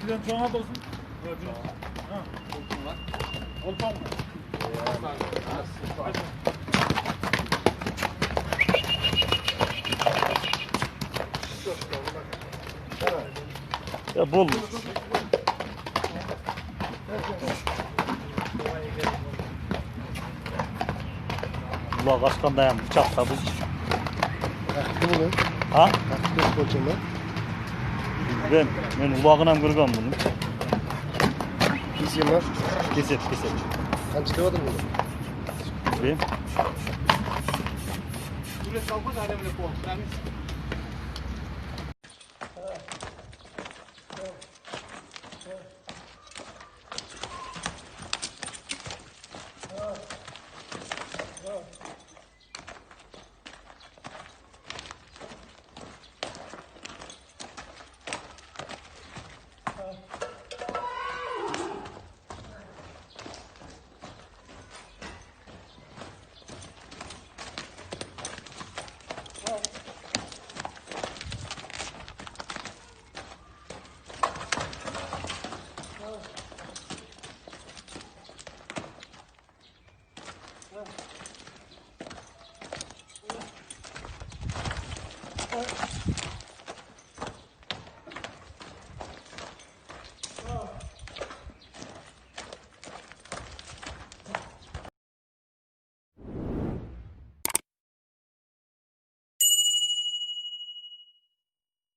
Sizden çoğuna da olsun. Ha. Olsun var. Olpan mı? Hadi. Ya bol. Ula kaçkan dayan bıçak tabi. Hakkı bunu. Ha? Hakkı kocaman. Ben ulağına kırgan bunu. İsim var. Kesip. Sen çıkamadın mı? Ben. Buraya kalkma da adamla kol. Yani